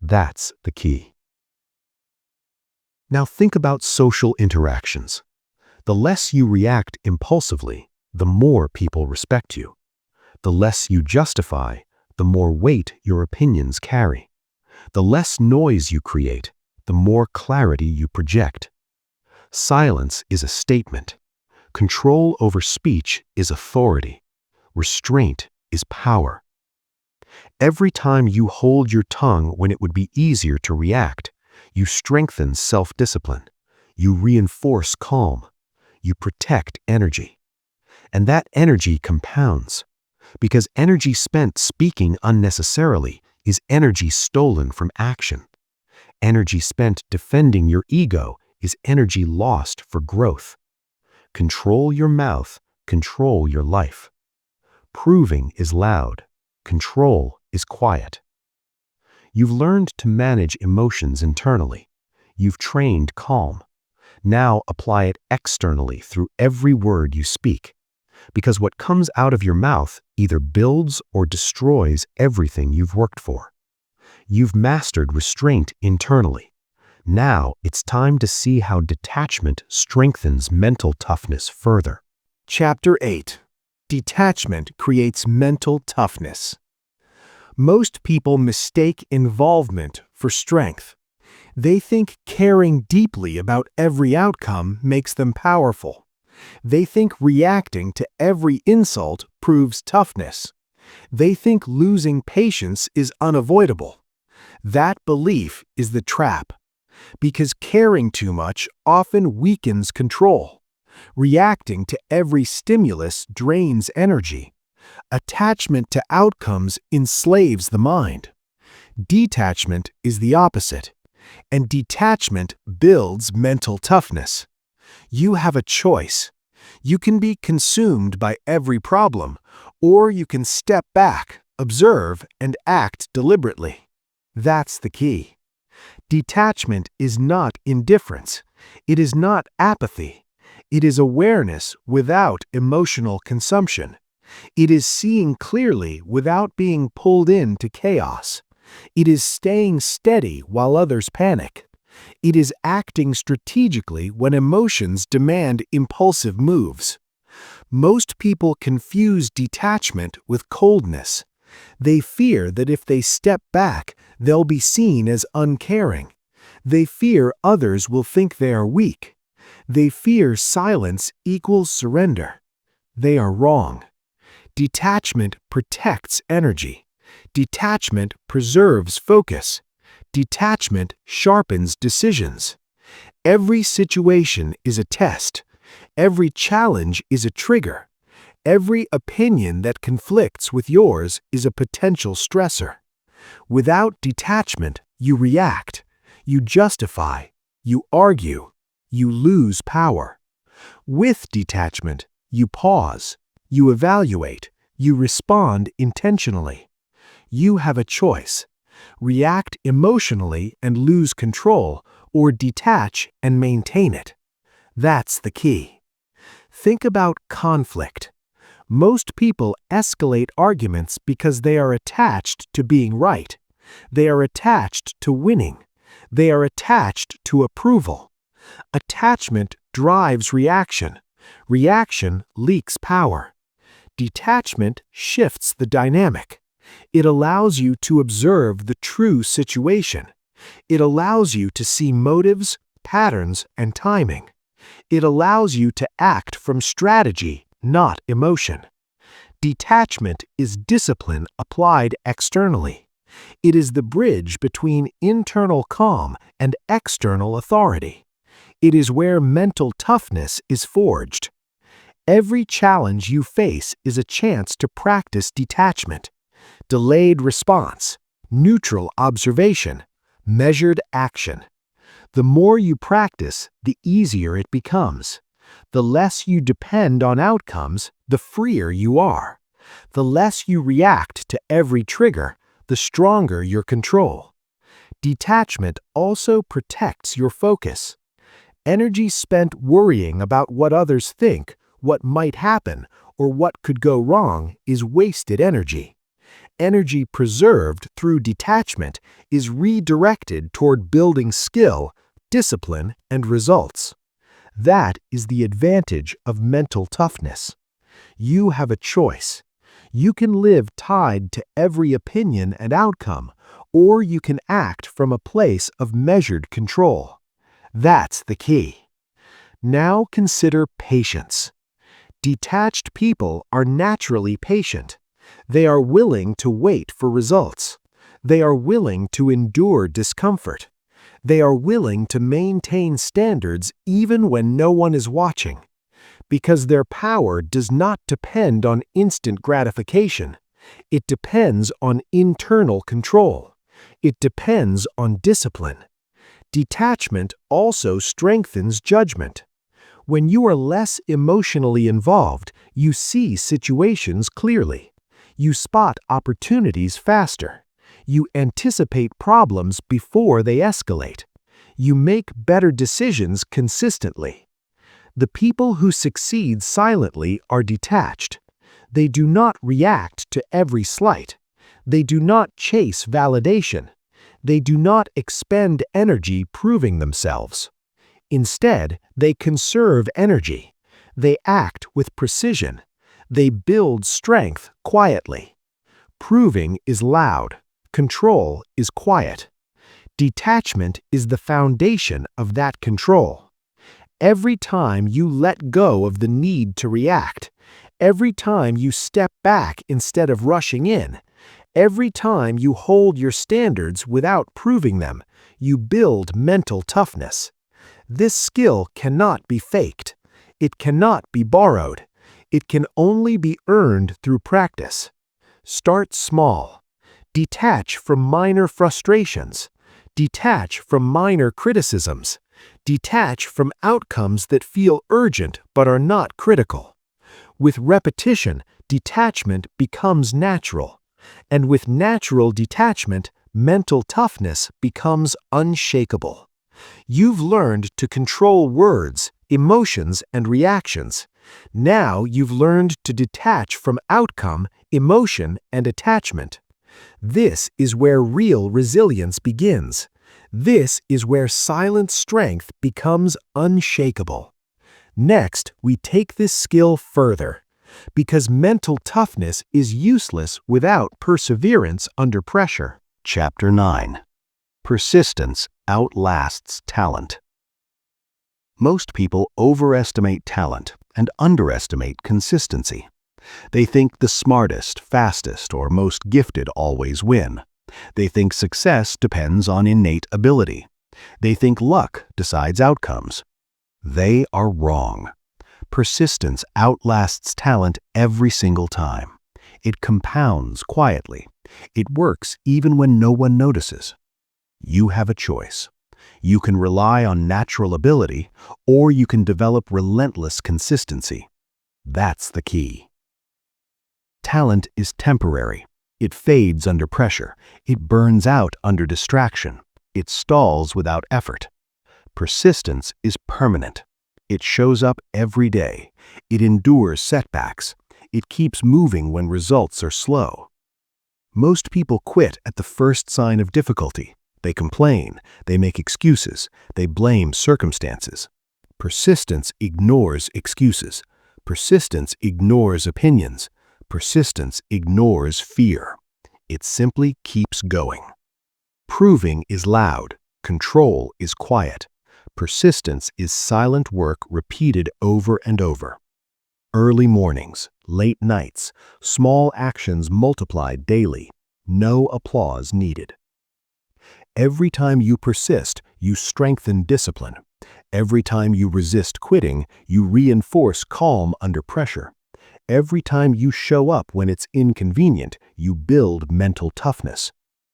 [SPEAKER 2] That's the key. Now think about social interactions. The less you react impulsively, the more people respect you. The less you justify, the more weight your opinions carry. The less noise you create, the more clarity you project. Silence is a statement. Control over speech is authority. Restraint is power. Every time you hold your tongue when it would be easier to react, you strengthen self-discipline. You reinforce calm. You protect energy. And that energy compounds. Because energy spent speaking unnecessarily is energy stolen from action. Energy spent defending your ego is energy lost for growth. Control your mouth, control your life. Proving is loud, control is quiet. You've learned to manage emotions internally. You've trained calm. Now apply it externally through every word you speak. Because what comes out of your mouth either builds or destroys everything you've worked for. You've mastered restraint internally. Now it's time to see how detachment strengthens mental toughness further.
[SPEAKER 3] Chapter 8. Detachment creates mental toughness. Most people mistake involvement for strength. They think caring deeply about every outcome makes them powerful. They think reacting to every insult proves toughness. They think losing patience is unavoidable. That belief is the trap, because caring too much often weakens control. Reacting to every stimulus drains energy. Attachment to outcomes enslaves the mind. Detachment is the opposite, and detachment builds mental toughness. You have a choice. You can be consumed by every problem, or you can step back, observe, and act deliberately. That's the key. Detachment is not indifference. It is not apathy. It is awareness without emotional consumption. It is seeing clearly without being pulled into chaos. It is staying steady while others panic. It is acting strategically when emotions demand impulsive moves. Most people confuse detachment with coldness. They fear that if they step back, they'll be seen as uncaring. They fear others will think they are weak. They fear silence equals surrender. They are wrong. Detachment protects energy. Detachment preserves focus. Detachment sharpens decisions. Every situation is a test. Every challenge is a trigger. Every opinion that conflicts with yours is a potential stressor. Without detachment, you react. You justify. You argue. You lose power. With detachment, you pause. You evaluate. You respond intentionally. You have a choice. React emotionally and lose control, or detach and maintain it. That's the key. Think about conflict. Most people escalate arguments because they are attached to being right. They are attached to winning. They are attached to approval. Attachment drives reaction. Reaction leaks power. Detachment shifts the dynamic. It allows you to observe the true situation. It allows you to see motives, patterns, and timing. It allows you to act from strategy, not emotion. Detachment is discipline applied externally. It is the bridge between internal calm and external authority. It is where mental toughness is forged. Every challenge you face is a chance to practice detachment, delayed response, neutral observation, measured action. The more you practice, the easier it becomes. The less you depend on outcomes, the freer you are. The less you react to every trigger, the stronger your control. Detachment also protects your focus. Energy spent worrying about what others think, what might happen, or what could go wrong is wasted energy. Energy preserved through detachment is redirected toward building skill, discipline, and results. That is the advantage of mental toughness. You have a choice. You can live tied to every opinion and outcome, or you can act from a place of measured control. That's the key. Now consider patience. Detached people are naturally patient. They are willing to wait for results. They are willing to endure discomfort. They are willing to maintain standards even when no one is watching. Because their power does not depend on instant gratification. It depends on internal control. It depends on discipline. Detachment also strengthens judgment. When you are less emotionally involved, you see situations clearly. You spot opportunities faster. You anticipate problems before they escalate. You make better decisions consistently. The people who succeed silently are detached. They do not react to every slight. They do not chase validation. They do not expend energy proving themselves. Instead, they conserve energy. They act with precision. They build strength quietly. Proving is loud. Control is quiet. Detachment is the foundation of that control. Every time you let go of the need to react, every time you step back instead of rushing in, every time you hold your standards without proving them, you build mental toughness. This skill cannot be faked. It cannot be borrowed. It can only be earned through practice. Start small. Detach from minor frustrations. Detach from minor criticisms. Detach from outcomes that feel urgent but are not critical. With repetition, detachment becomes natural. And with natural detachment, mental toughness becomes unshakable. You've learned to control words, emotions, and reactions. Now you've learned to detach from outcome, emotion, and attachment. This is where real resilience begins. This is where silent strength becomes unshakable. Next, we take this skill further. Because mental toughness is useless without perseverance under pressure.
[SPEAKER 1] Chapter 9. Persistence outlasts talent. Most people overestimate talent and underestimate consistency. They think the smartest, fastest, or most gifted always win. They think success depends on innate ability. They think luck decides outcomes. They are wrong. Persistence outlasts talent every single time. It compounds quietly. It works even when no one notices. You have a choice. You can rely on natural ability, or you can develop relentless consistency. That's the key. Talent is temporary. It fades under pressure. It burns out under distraction. It stalls without effort. Persistence is permanent. It shows up every day. It endures setbacks. It keeps moving when results are slow. Most people quit at the first sign of difficulty. They complain. They make excuses. They blame circumstances. Persistence ignores excuses. Persistence ignores opinions. Persistence ignores fear.
[SPEAKER 3] It simply keeps going. Proving is loud. Control is quiet. Persistence is silent work repeated over and over. Early mornings, late nights, small actions multiplied daily. No applause needed. Every time you persist, you strengthen discipline. Every time you resist quitting, you reinforce calm under pressure. Every time you show up when it's inconvenient, you build mental toughness.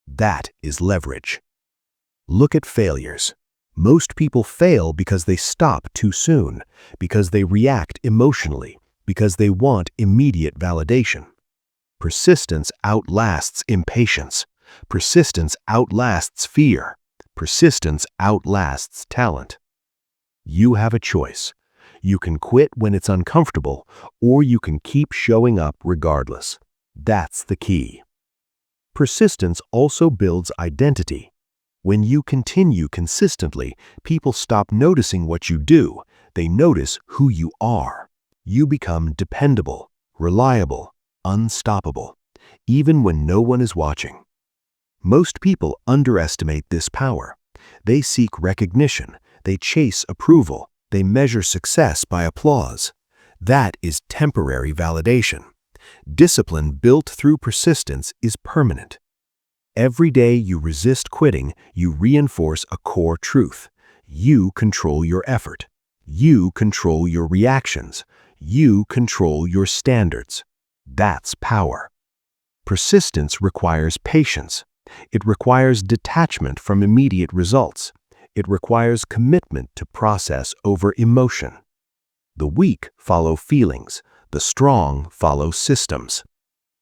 [SPEAKER 3] That is leverage. Look at failures. Most people fail because they stop too soon, because they react emotionally, because they want immediate validation. Persistence outlasts impatience. Persistence outlasts fear. Persistence outlasts talent. You have a choice. You can quit when it's uncomfortable, or you can keep showing up regardless. That's the key. Persistence also builds identity. When you continue consistently, people stop noticing what you do. They notice who you are. You become dependable, reliable, unstoppable, even when no one is watching. Most people underestimate this power. They seek recognition. They chase approval. They measure success by applause. That is temporary validation. Discipline built through persistence is permanent. Every day you resist quitting, you reinforce a core truth. You control your effort. You control your reactions. You control your standards. That's power. Persistence requires patience. It requires detachment from immediate results. It requires commitment to process over emotion. The weak follow feelings. The strong follow systems.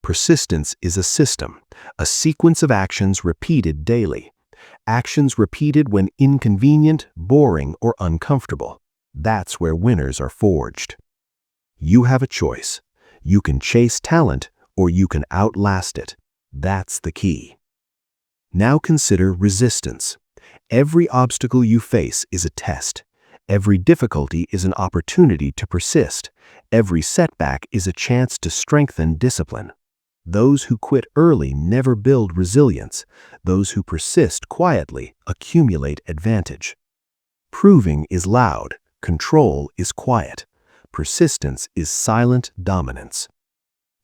[SPEAKER 3] Persistence is a system, a sequence of actions repeated daily. Actions repeated when inconvenient, boring, or uncomfortable. That's where winners are forged. You have a choice. You can chase talent, or you can outlast it. That's the key. Now consider resistance. Every obstacle you face is a test. Every difficulty is an opportunity to persist. Every setback is a chance to strengthen discipline. Those who quit early never build resilience. Those who persist quietly accumulate advantage. Proving is loud. Control is quiet. Persistence is silent dominance.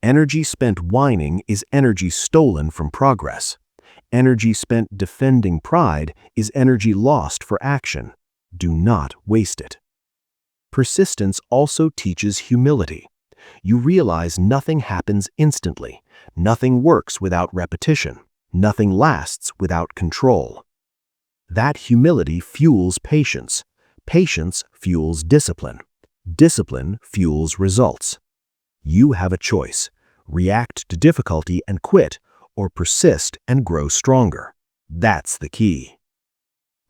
[SPEAKER 3] Energy spent whining is energy stolen from progress. Energy spent defending pride is energy lost for action. Do not waste it. Persistence also teaches humility. You realize nothing happens instantly. Nothing works without repetition. Nothing lasts without control. That humility fuels patience. Patience fuels discipline. Discipline fuels results. You have a choice. React to difficulty and quit, or persist and grow stronger. That's the key.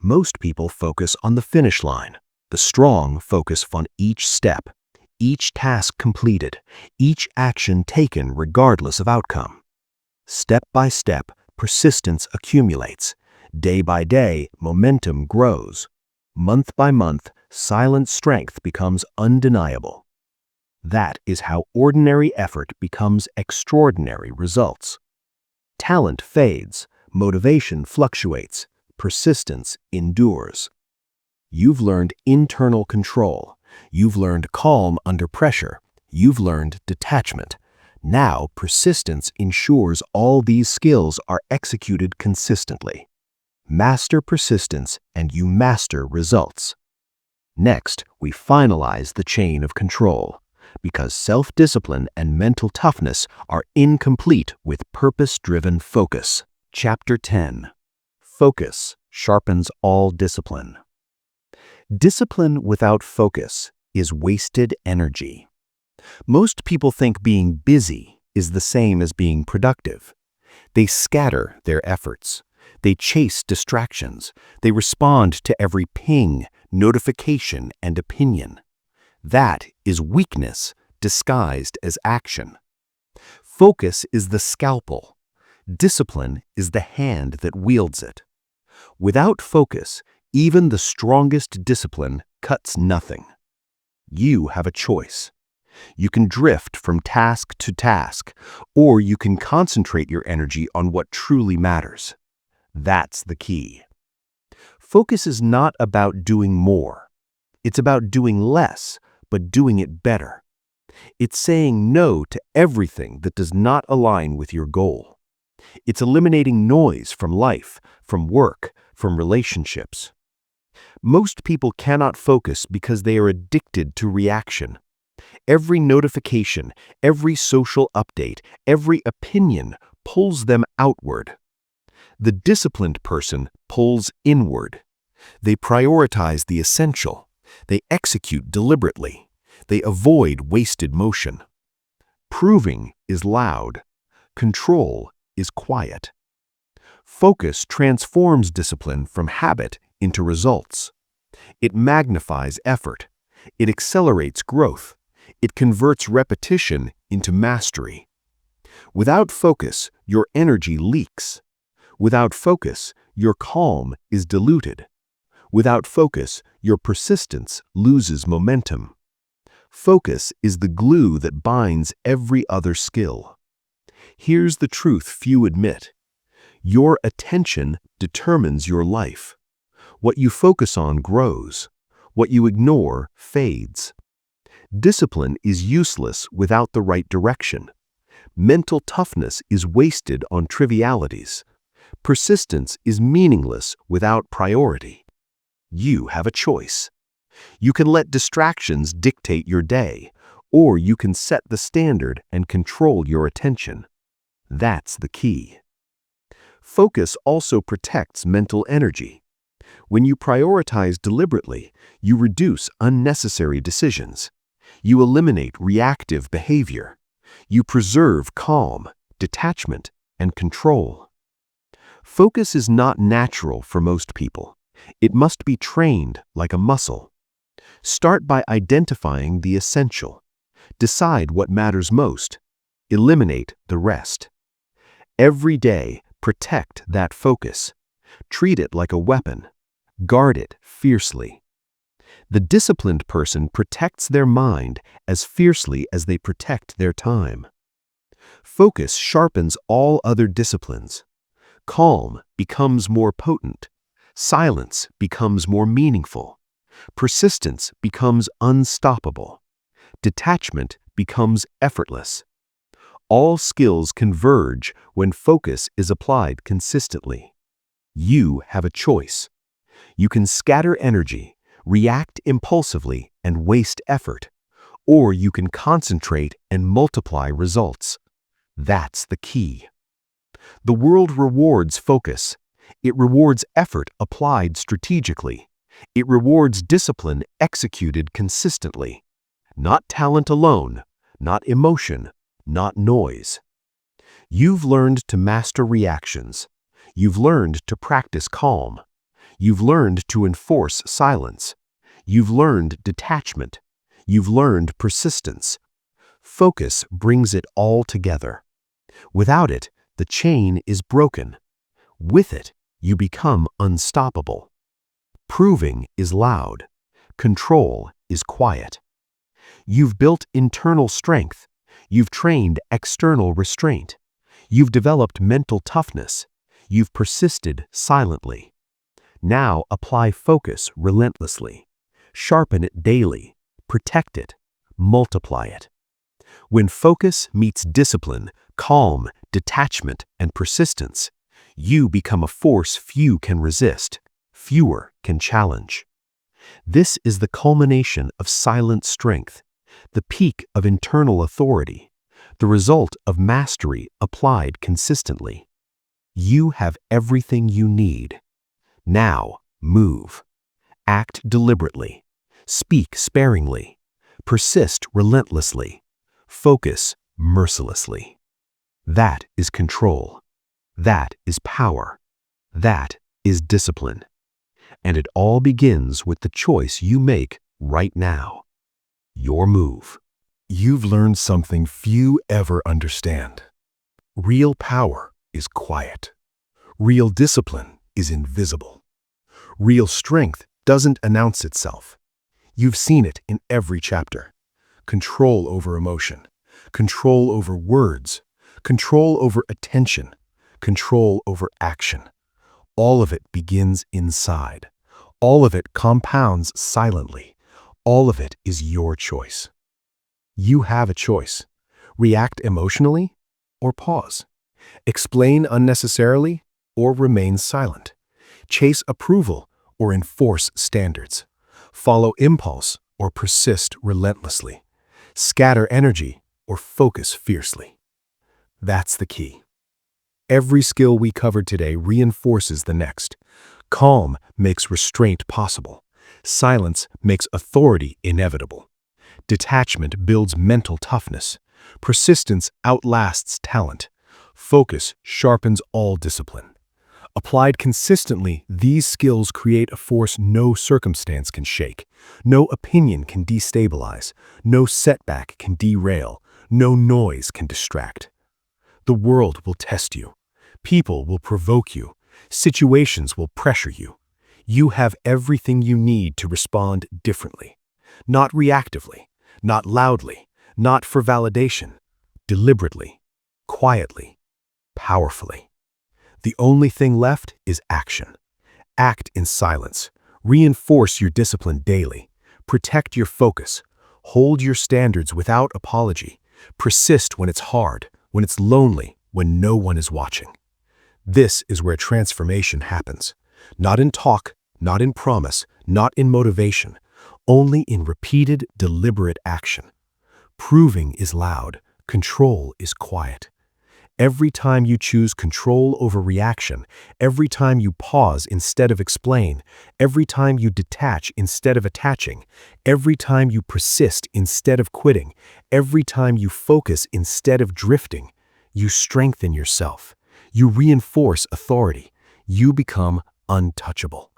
[SPEAKER 3] Most people focus on the finish line. The strong focus on each step, each task completed, each action taken regardless of outcome. Step by step, persistence accumulates. Day by day, momentum grows. Month by month, silent strength becomes undeniable. That is how ordinary effort becomes extraordinary results. Talent fades, motivation fluctuates, persistence endures. You've learned internal control. You've learned calm under pressure. You've learned detachment. Now, persistence ensures all these skills are executed consistently. Master persistence and you master results. Next, we finalize the chain of control, because self-discipline and mental toughness are incomplete with purpose-driven focus. Chapter 10. Focus sharpens all discipline. Discipline without focus is wasted energy. Most people think being busy is the same as being productive. They scatter their efforts. They chase distractions. They respond to every ping, notification, and opinion. That is weakness disguised as action. Focus is the scalpel. Discipline is the hand that wields it. Without focus, even the strongest discipline cuts nothing. You have a choice.
[SPEAKER 2] You can drift from task to task, or you can concentrate your energy on what truly matters. That's the key. Focus is not about doing more. It's about doing less, but doing it better. It's saying no to everything that does not align with your goal. It's eliminating noise from life, from work, from relationships. Most people cannot focus because they are addicted to reaction. Every notification, every social update, every opinion pulls them outward. The disciplined person pulls inward. They prioritize the essential. They execute deliberately. They avoid wasted motion. Proving is loud. Control is quiet. Focus transforms discipline from habit into results. It magnifies effort. It accelerates growth. It converts repetition into mastery. Without focus, your energy leaks. Without focus, your calm is diluted. Without focus, your persistence loses momentum. Focus is the glue that binds every other skill. Here's the truth few admit. Your attention determines your life. What you focus on grows. What you ignore fades. Discipline is useless without the right direction. Mental toughness is wasted on trivialities. Persistence is meaningless without priority. You have a choice. You can let distractions dictate your day, or you can set the standard and control your attention. That's the key. Focus also protects mental energy. When you prioritize deliberately, you reduce unnecessary decisions. You eliminate reactive behavior. You preserve calm, detachment, and control. Focus is not natural for most people. It must be trained like a muscle. Start by identifying the essential. Decide what matters most. Eliminate the rest. Every day, protect that focus. Treat it like a weapon. Guard it fiercely. The disciplined person protects their mind as fiercely as they protect their time. Focus sharpens all other disciplines. Calm becomes more potent. Silence becomes more meaningful. Persistence becomes unstoppable. Detachment becomes effortless. All skills converge when focus is applied consistently. You have a choice. You can scatter energy, react impulsively, and waste effort, or you can concentrate and multiply results. That's the key. The world rewards focus. It rewards effort applied strategically. It rewards discipline executed consistently. Not talent alone, not emotion, not noise. You've learned to master reactions. You've learned to practice calm. You've learned to enforce silence. You've learned detachment. You've learned persistence. Focus brings it all together. Without it, the chain is broken. With it, you become unstoppable. Proving is loud. Control is quiet. You've built internal strength. You've trained external restraint. You've developed mental toughness. You've persisted silently. Now apply focus relentlessly. Sharpen it daily. Protect it. Multiply it. When focus meets discipline, calm, detachment, and persistence, you become a force few can resist, fewer can challenge. This is the culmination of silent strength, the peak of internal authority, the result of mastery applied consistently. You have everything you need. Now, move. Act deliberately. Speak sparingly. Persist relentlessly. Focus mercilessly. That is control. That is power. That is discipline. And it all begins with the choice you make right now. Your move. You've learned something few ever understand. Real power is quiet. Real discipline is invisible. Real strength doesn't announce itself. You've seen it in every chapter.
[SPEAKER 3] control over emotion, control over words, control over attention, control over action. All of it begins inside. All of it compounds silently. All of it is your choice. You have a choice. React emotionally or pause. Explain unnecessarily or remain silent. Chase approval or enforce standards. Follow impulse or persist relentlessly. Scatter energy or focus fiercely. That's the key. Every skill we covered today reinforces the next. Calm makes restraint possible. Silence makes authority inevitable. Detachment builds mental toughness. Persistence outlasts talent. Focus sharpens all discipline. Applied consistently, these skills create a force no circumstance can shake. No opinion can destabilize. No setback can derail. No noise can distract. The world will test you. People will provoke you. Situations will pressure you. You have everything you need to respond differently. Not reactively, not loudly, not for validation. Deliberately, quietly, powerfully. The only thing left is action. Act in silence. Reinforce your discipline daily. Protect your focus. Hold your standards without apology. Persist when it's hard, when it's lonely, when no one is watching. This is where transformation happens. Not in talk, not in promise, not in motivation, only in repeated, deliberate action. Proving is loud. Control is quiet. Every time you choose control over reaction, every time you pause instead of explain, every time you detach instead of attaching, every time you persist instead of quitting, every time you focus instead of drifting, you strengthen yourself. You reinforce authority. You become untouchable.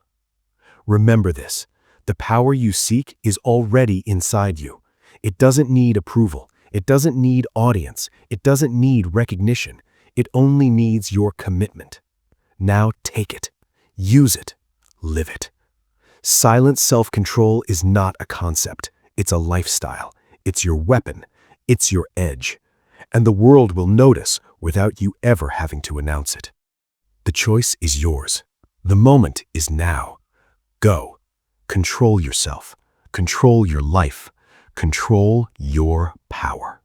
[SPEAKER 3] Remember this. The power you seek is already inside you. It doesn't need approval. It doesn't need audience. It doesn't need recognition. It only needs your commitment. Now take it. Use it. Live it. Silent self-control is not a concept. It's a lifestyle. It's your weapon. It's your edge. And the world will notice without you ever having to announce it. The choice is yours. The moment is now. Go. Control yourself. Control your life. Control your power.